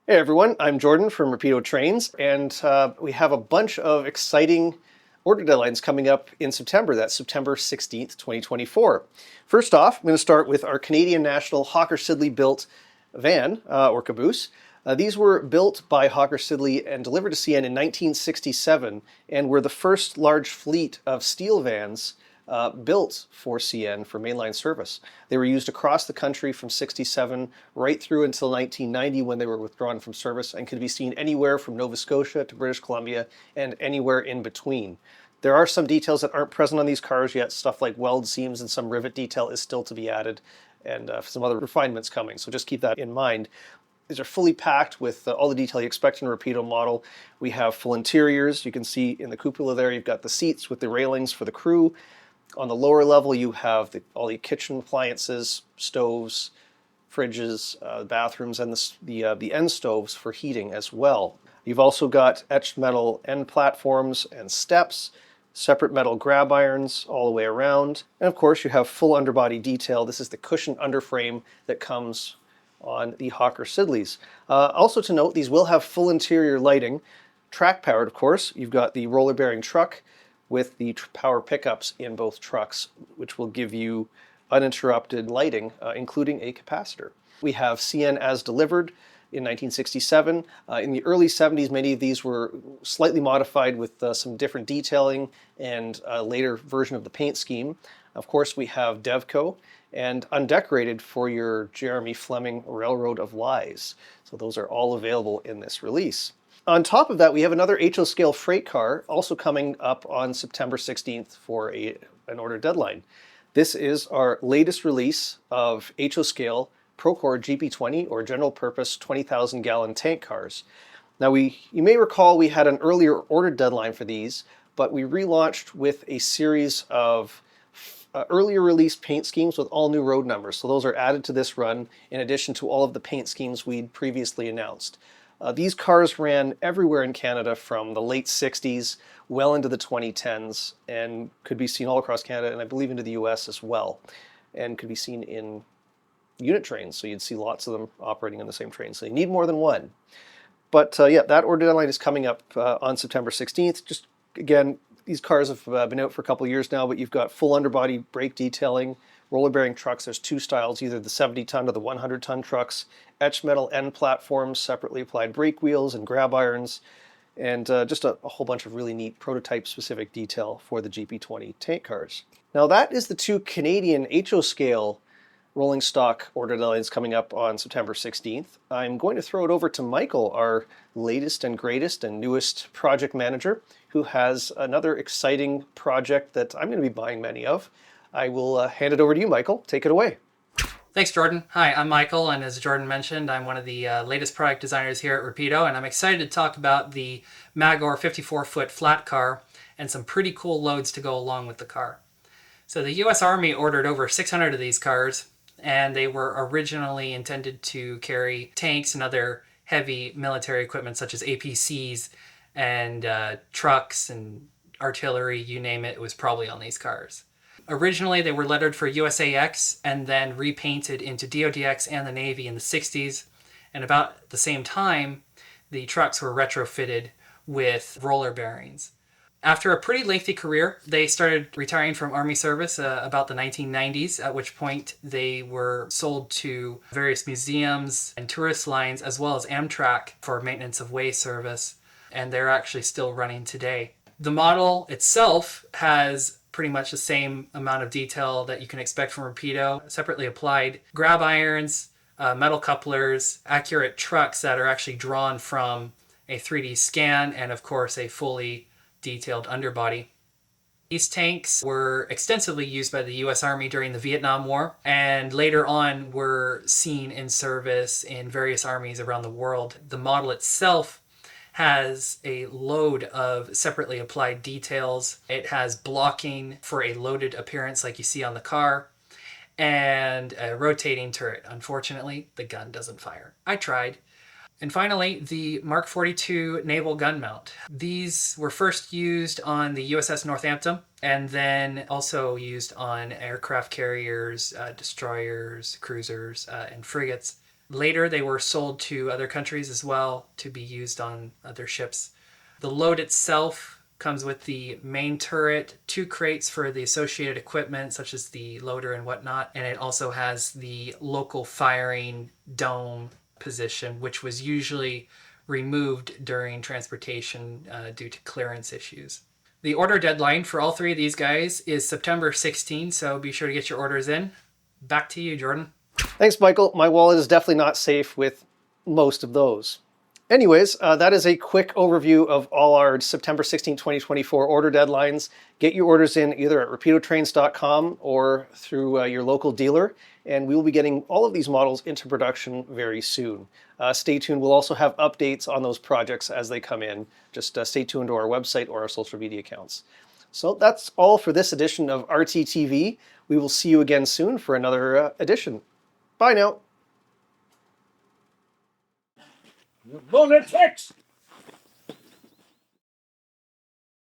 Hey everyone, I'm Jordan from Rapido Trains, and we have a bunch of exciting order deadlines coming up in September. That's September 16th, 2024. First off, I'm going to start with our Canadian National Hawker Siddeley built van or caboose. These were built by Hawker Siddeley and delivered to CN in 1967 and were the first large fleet of steel vans built for CN for mainline service. They were used across the country from 67 right through until 1990 when they were withdrawn from service and could be seen anywhere from Nova Scotia to British Columbia and anywhere in between. There are some details that aren't present on these cars yet. Stuff like weld seams and some rivet detail is still to be added, and some other refinements coming. So just keep that in mind. These are fully packed with all the detail you expect in a Rapido model. We have full interiors. You can see in the cupola there, you've got the seats with the railings for the crew. On the lower level, you have all the kitchen appliances, stoves, fridges, bathrooms, and the end stoves for heating as well. You've also got etched metal end platforms and steps, separate metal grab irons all the way around. And of course, you have full underbody detail. This is the cushioned underframe that comes on the Hawker Siddeley's. Also to note, these will have full interior lighting, track powered of course. You've got the roller bearing truck with the power pickups in both trucks, which will give you uninterrupted lighting, including a capacitor. We have CN as delivered in 1967. In the early 70s, many of these were slightly modified with some different detailing and a later version of the paint scheme. Of course, we have Devco and undecorated for your Jeremy Fleming Railroad of Lies. So those are all available in this release. On top of that, we have another HO scale freight car also coming up on September 16th for an order deadline. This is our latest release of HO scale Procor GP20 or general purpose 20,000 gallon tank cars. Now you may recall we had an earlier order deadline for these, but we relaunched with a series of earlier release paint schemes with all new road numbers. So those are added to this run in addition to all of the paint schemes we'd previously announced. These cars ran everywhere in Canada from the late 60s well into the 2010s and could be seen all across Canada and I believe into the US as well, and could be seen in unit trains, so you'd see lots of them operating on the same train, so you need more than one. But yeah, that order deadline is coming up on September 16th. Just again, these cars have been out for a couple of years now, but you've got full underbody brake detailing, roller bearing trucks. There's two styles, either the 70-ton or the 100-ton trucks, etched metal end platforms, separately applied brake wheels and grab irons, and just a whole bunch of really neat prototype-specific detail for the GP20 tank cars. Now that is the two Canadian HO scale rolling stock order deadlines coming up on September 16th. I'm going to throw it over to Michael, our latest and greatest and newest project manager, who has another exciting project that I'm going to be buying many of. I will hand it over to you, Michael. Take it away. Thanks, Jordan. Hi, I'm Michael, and as Jordan mentioned, I'm one of the latest product designers here at Rapido, and I'm excited to talk about the Magor 54-foot flat car and some pretty cool loads to go along with the car. So the U.S. Army ordered over 600 of these cars, and they were originally intended to carry tanks and other heavy military equipment such as APCs and trucks and artillery, you name it, was probably on these cars. Originally, they were lettered for USAX and then repainted into DODX and the Navy in the 60s. And about the same time, the trucks were retrofitted with roller bearings. After a pretty lengthy career, they started retiring from Army service about the 1990s, at which point they were sold to various museums and tourist lines, as well as Amtrak for maintenance of way service. And they're actually still running today. The model itself has pretty much the same amount of detail that you can expect from Rapido. Separately applied grab irons, metal couplers, accurate trucks that are actually drawn from a 3D scan, and of course a fully detailed underbody. These tanks were extensively used by the U.S. Army during the Vietnam War, and later on were seen in service in various armies around the world. The model itself has a load of separately applied details. It has blocking for a loaded appearance like you see on the car, and a rotating turret. Unfortunately, the gun doesn't fire. I tried. And finally, the Mark 42 naval gun mount. These were first used on the USS Northampton, and then also used on aircraft carriers, destroyers, cruisers, and frigates. Later, they were sold to other countries as well to be used on other ships. The load itself comes with the main turret, 2 crates for the associated equipment, such as the loader and whatnot, and it also has the local firing dome position, which was usually removed during transportation due to clearance issues. The order deadline for all 3 of these guys is September 16, so be sure to get your orders in. Back to you, Jordan. Thanks, Michael. My wallet is definitely not safe with most of those. Anyways, that is a quick overview of all our September 16, 2024 order deadlines. Get your orders in either at rapidotrains.com or through your local dealer, and we will be getting all of these models into production very soon. Stay tuned. We'll also have updates on those projects as they come in. Just stay tuned to our website or our social media accounts. So that's all for this edition of RTTV. We will see you again soon for another edition. Bye now. Lunatics!